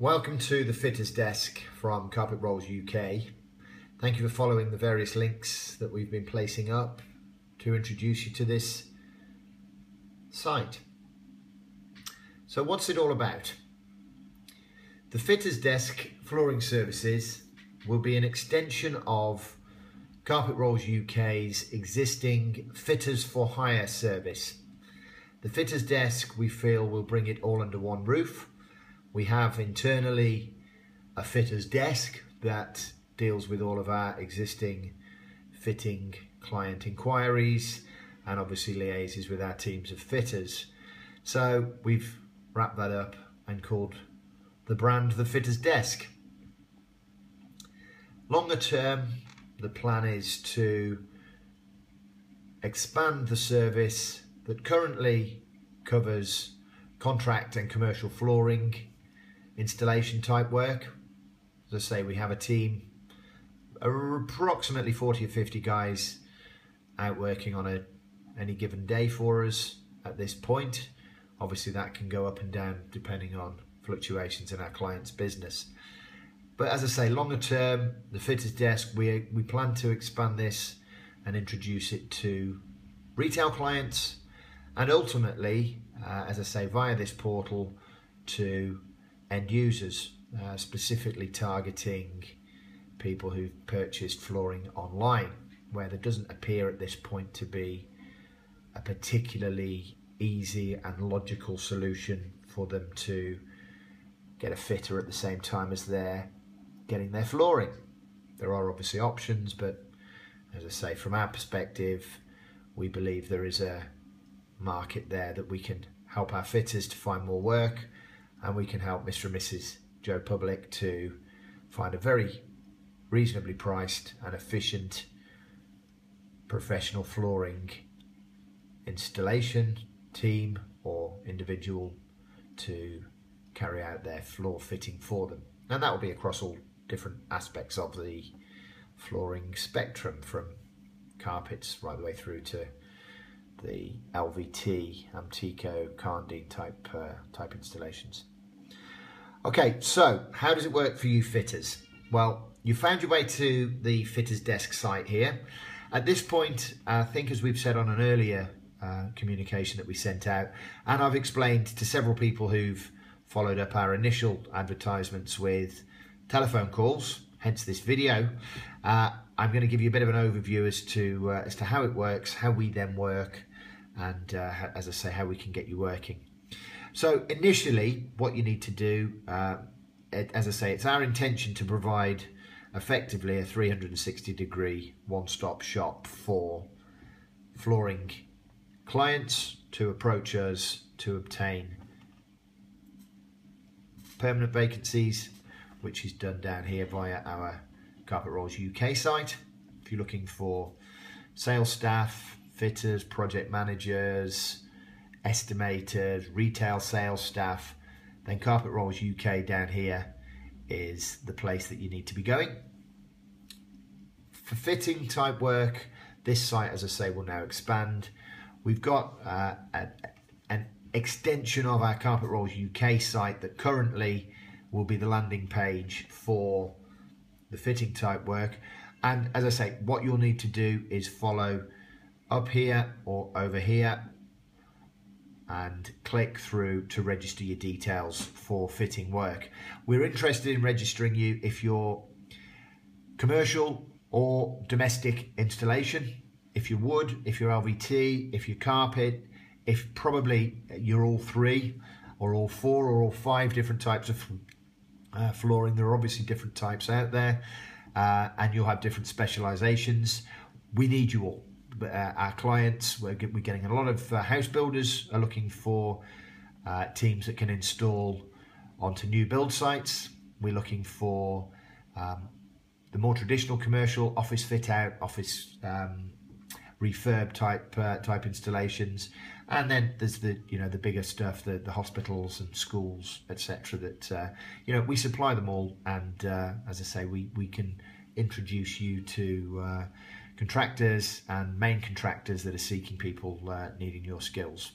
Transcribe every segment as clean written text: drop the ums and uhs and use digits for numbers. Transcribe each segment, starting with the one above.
Welcome to the Fitters Desk from Carpet Rolls UK. Thank you for following the various links that we've been placing up to introduce you to this site. So what's it all about? The Fitters Desk flooring services will be an extension of Carpet Rolls UK's existing Fitters for Hire service. The Fitters Desk, we feel, will bring it all under one roof. We have internally a Fitters Desk that deals with all of our existing fitting client inquiries and obviously liaises with our teams of fitters. So we've wrapped that up and called the brand the Fitters Desk. Longer term, the plan is to expand the service that currently covers contract and commercial flooring installation type work. As I say, we have a team, approximately 40 or 50 guys out working on any given day for us at this point. Obviously that can go up and down depending on fluctuations in our client's business. But as I say, longer term, the Fitters Desk, we plan to expand this and introduce it to retail clients and ultimately, as I say, via this portal to end users, specifically targeting people who've purchased flooring online, where there doesn't appear at this point to be a particularly easy and logical solution for them to get a fitter at the same time as they're getting their flooring. There are obviously options, but as I say, from our perspective, we believe there is a market there that we can help our fitters to find more work, and we can help Mr. and Mrs. Joe Public to find a very reasonably priced and efficient professional flooring installation team or individual to carry out their floor fitting for them. And that will be across all different aspects of the flooring spectrum, from carpets right the way through to the LVT, Amtico, Carndine type installations. Okay, so how does it work for you fitters? Well, you found your way to the Fitters Desk site here. At this point, I think as we've said on an earlier communication that we sent out, and I've explained to several people who've followed up our initial advertisements with telephone calls, hence this video, I'm going to give you a bit of an overview as to how it works, how we then work, and as I say, how we can get you working. So initially, what you need to do, as I say, it's our intention to provide effectively a 360-degree one-stop shop for flooring clients to approach us to obtain permanent vacancies, which is done down here via our Carpet Rolls UK site. If you're looking for sales staff, fitters, project managers, estimators, retail sales staff, then Carpet Rolls UK down here is the place that you need to be going. For fitting type work, this site, as I say, will now expand. We've got an extension of our Carpet Rolls UK site that currently will be the landing page for the fitting type work. And as I say, what you'll need to do is follow up here or over here and click through to register your details for fitting work. We're interested in registering you if you're commercial or domestic installation, if you're wood, if you're LVT, if you're carpet, if probably you're all three or all four or all five different types of flooring. There are obviously different types out there, and you'll have different specializations. We need you all. Our clients, we're getting a lot of house builders are looking for teams that can install onto new build sites. We're looking for the more traditional commercial office fit out, office refurb type installations, and then there's the the bigger stuff, the hospitals and schools, etc. That we supply them all, and as I say, we can introduce you to contractors and main contractors that are seeking people needing your skills.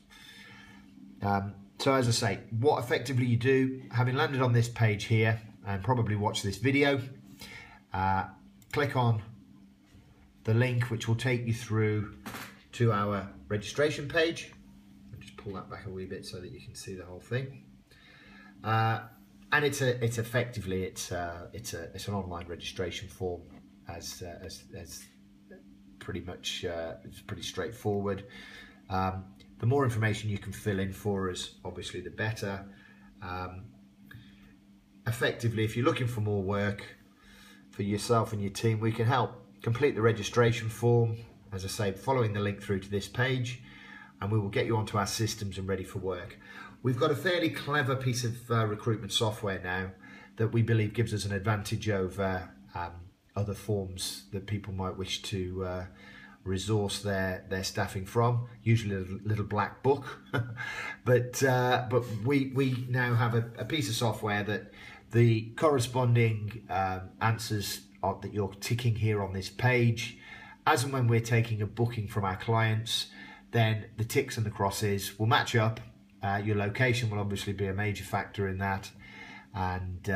So as I say, what effectively you do, having landed on this page here and probably watched this video, click on the link which will take you through to our registration page. I'll just pull that back a wee bit so that you can see the whole thing. And it's effectively an online registration form, as pretty much it's pretty straightforward. The more information you can fill in for us, obviously the better. Effectively, if you're looking for more work for yourself and your team, we can help. Complete the registration form, as I say, following the link through to this page, and we will get you onto our systems and ready for work. We've got a fairly clever piece of recruitment software now that we believe gives us an advantage over other forms that people might wish to resource their staffing from, usually a little black book. but we now have a piece of software that the corresponding answers that you're ticking here on this page, as and when we're taking a booking from our clients, then the ticks and the crosses will match up. Your location will obviously be a major factor in that, and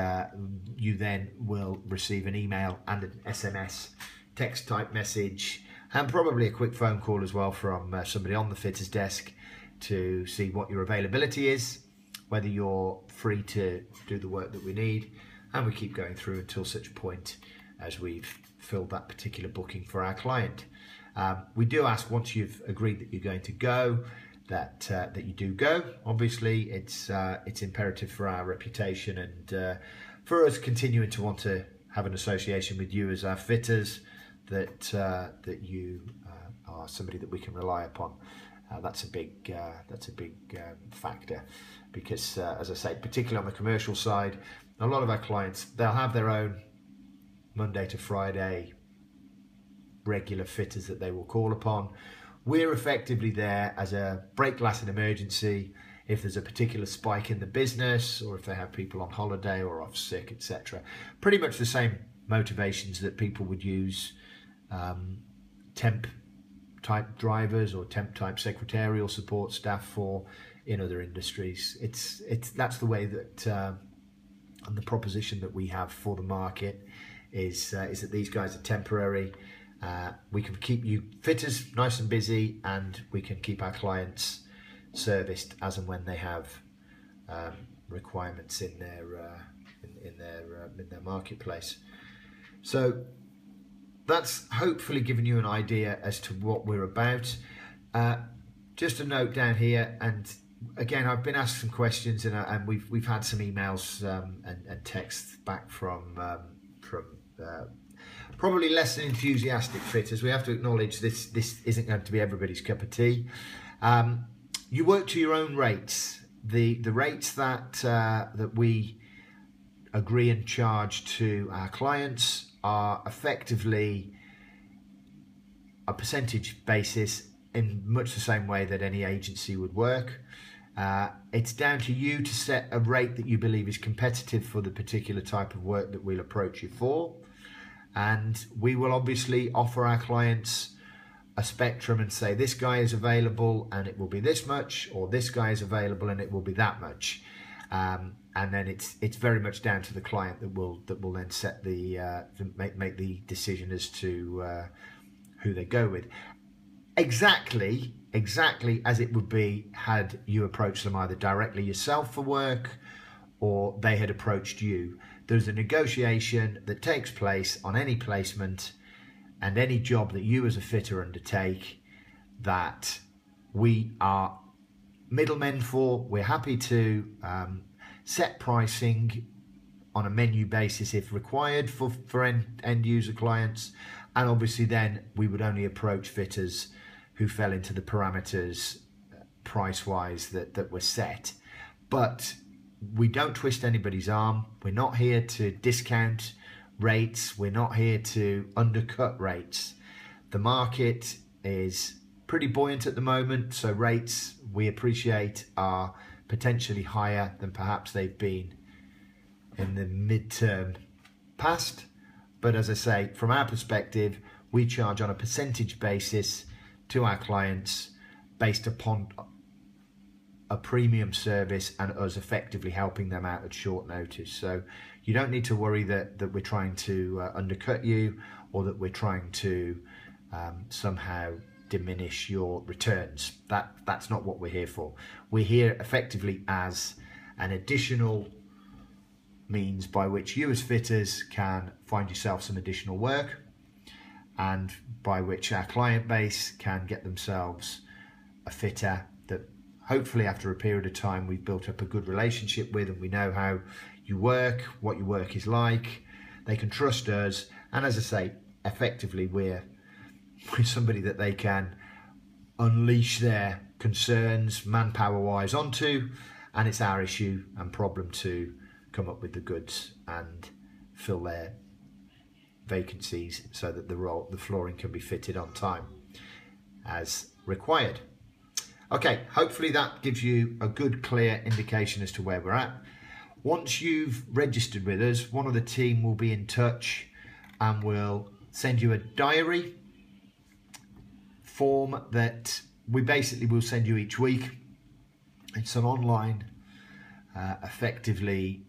you then will receive an email and an SMS text type message, and probably a quick phone call as well from somebody on the fitters desk to see what your availability is, whether you're free to do the work that we need, and we keep going through until such point as we've filled that particular booking for our client. We do ask, once you've agreed that you're going to go, that you do go. Obviously, it's imperative for our reputation and for us continuing to want to have an association with you as our fitters, that you are somebody that we can rely upon. That's a big factor, because as I say, particularly on the commercial side, a lot of our clients, they'll have their own Monday to Friday regular fitters that they will call upon. We're effectively there as a break glass in emergency if there's a particular spike in the business, or if they have people on holiday or off sick, etc. Pretty much the same motivations that people would use temp type drivers or temp type secretarial support staff for in other industries. That's the way that and the proposition that we have for the market is that these guys are temporary. We can keep you fitters nice and busy, and we can keep our clients serviced as and when they have requirements in their marketplace. So that's hopefully given you an idea as to what we're about. Just a note down here, and again, I've been asked some questions, and we've had some emails and texts back from probably less than enthusiastic fitters. We have to acknowledge this isn't going to be everybody's cup of tea. You work to your own rates. The rates that we agree and charge to our clients are effectively a percentage basis, in much the same way that any agency would work. It's down to you to set a rate that you believe is competitive for the particular type of work that we'll approach you for. And we will obviously offer our clients a spectrum and say, this guy is available and it will be this much, or this guy is available and it will be that much. And then it's very much down to the client that will then set make the decision as to who they go with. Exactly as it would be had you approached them either directly yourself for work, or they had approached you. There's a negotiation that takes place on any placement and any job that you as a fitter undertake that we are middlemen for. We're happy to set pricing on a menu basis if required for end user clients, and obviously then we would only approach fitters who fell into the parameters price wise that were set. But we don't twist anybody's arm. We're not here to discount rates. We're not here to undercut rates. The market is pretty buoyant at the moment, so rates, we appreciate, are potentially higher than perhaps they've been in the mid-term past. But as I say, from our perspective, we charge on a percentage basis to our clients based upon a premium service and us effectively helping them out at short notice. So you don't need to worry that we're trying to undercut you, or that we're trying to somehow diminish your returns. That's not what we're here for. We're here effectively as an additional means by which you as fitters can find yourself some additional work, and by which our client base can get themselves a fitter that hopefully after a period of time we've built up a good relationship with, and we know how you work, what your work is like. They can trust us, and as I say, effectively we're somebody that they can unleash their concerns manpower wise onto, and it's our issue and problem to come up with the goods and fill their vacancies so that the flooring can be fitted on time as required. Okay, hopefully that gives you a good clear indication as to where we're at. Once you've registered with us, one of the team will be in touch and will send you a diary form that we basically will send you each week. It's an online effectively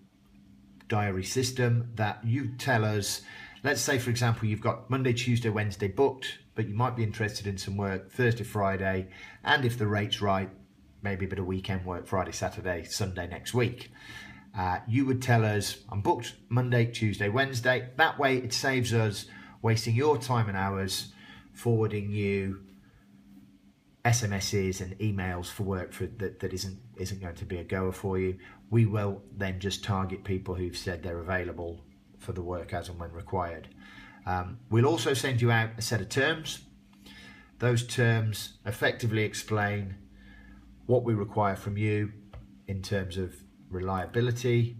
diary system that you tell us. Let's say, for example, you've got Monday, Tuesday, Wednesday booked, but you might be interested in some work Thursday, Friday, and if the rate's right, maybe a bit of weekend work Friday, Saturday, Sunday next week. You would tell us, I'm booked Monday, Tuesday, Wednesday. That way it saves us wasting your time and hours forwarding you SMSs and emails for work that isn't going to be a goer for you. We will then just target people who've said they're available for the work as and when required. We'll also send you out a set of terms. Those terms effectively explain what we require from you in terms of reliability,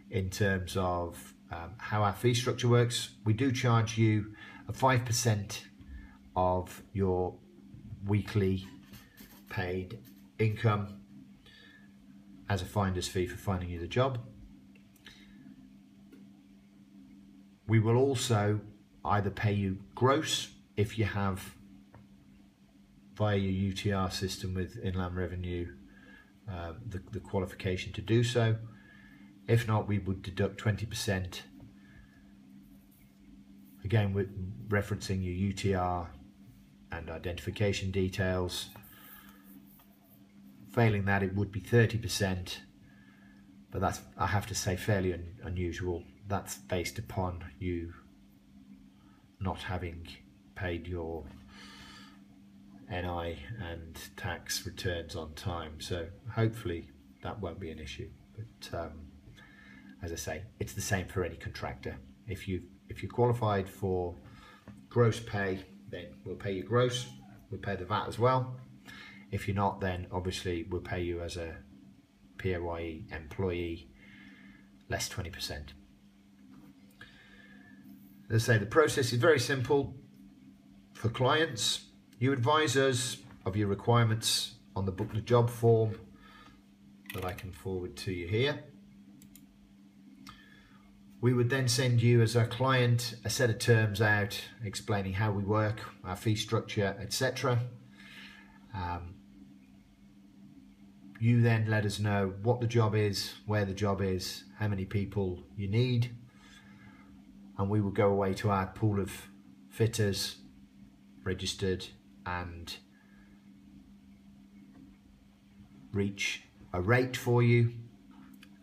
in terms of how our fee structure works. We do charge you a 5% of your weekly paid income as a finder's fee for finding you the job. We will also either pay you gross if you have, via your UTR system with Inland Revenue, the qualification to do so. If not, we would deduct 20%, again with referencing your UTR and identification details. Failing that, it would be 30%, but that's, I have to say, fairly unusual. That's based upon you not having paid your NI and tax returns on time, so hopefully that won't be an issue. But as I say, it's the same for any contractor. If you're qualified for gross pay, then we'll pay you gross. We'll pay the VAT as well. If you're not, then obviously we'll pay you as a PAYE employee, less 20%. As I say, the process is very simple for clients. You advise us of your requirements on the book the job form that I can forward to you here. We would then send you as a client a set of terms out explaining how we work, our fee structure, etc. You then let us know what the job is, where the job is, how many people you need, and we will go away to our pool of fitters registered and reach a rate for you.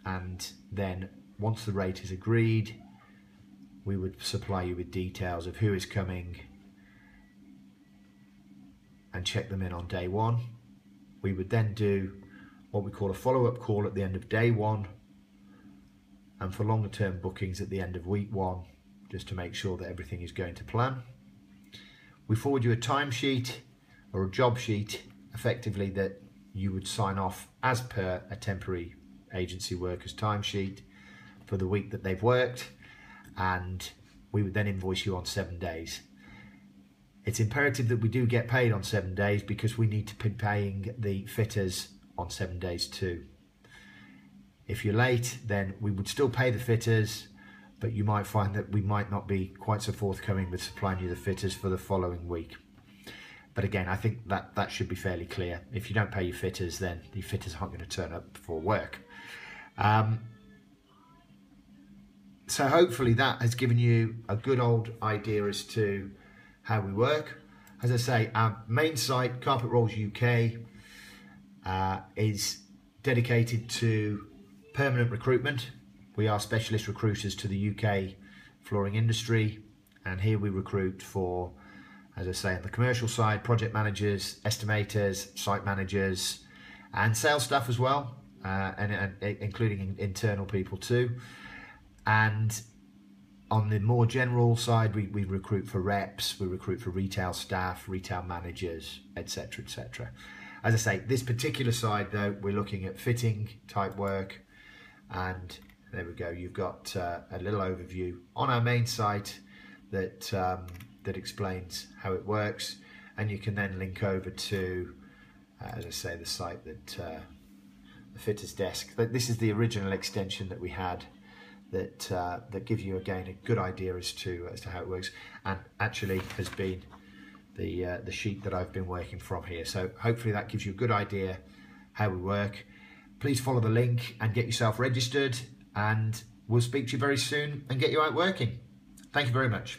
And then once the rate is agreed, we would supply you with details of who is coming and check them in on day one. We would then do what we call a follow-up call at the end of day one, and for longer term bookings at the end of week one, just to make sure that everything is going to plan. We forward you a timesheet or a job sheet effectively that you would sign off as per a temporary agency worker's timesheet for the week that they've worked, and we would then invoice you on 7 days. It's imperative that we do get paid on 7 days because we need to be paying the fitters on 7 days too. If you're late, then we would still pay the fitters, but you might find that we might not be quite so forthcoming with supplying you the fitters for the following week. But again, I think that should be fairly clear. If you don't pay your fitters, then your fitters aren't going to turn up for work. So hopefully that has given you a good old idea as to how we work. As I say, our main site, Carpet Rolls UK, is dedicated to permanent recruitment. We are specialist recruiters to the UK flooring industry, and here we recruit for, as I say, on the commercial side, project managers, estimators, site managers, and sales staff as well, and including internal people too. And on the more general side, we recruit for reps, we recruit for retail staff, retail managers, etc., etc. As I say, this particular side though, we're looking at fitting type work, and there we go. You've got a little overview on our main site that that explains how it works, and you can then link over to, as I say, the site that the fitter's desk. This is the original extension that we had, that give you again a good idea as to how it works, and actually has been the sheet that I've been working from here. So hopefully that gives you a good idea how we work. Please follow the link and get yourself registered, and we'll speak to you very soon and get you out working. Thank you very much.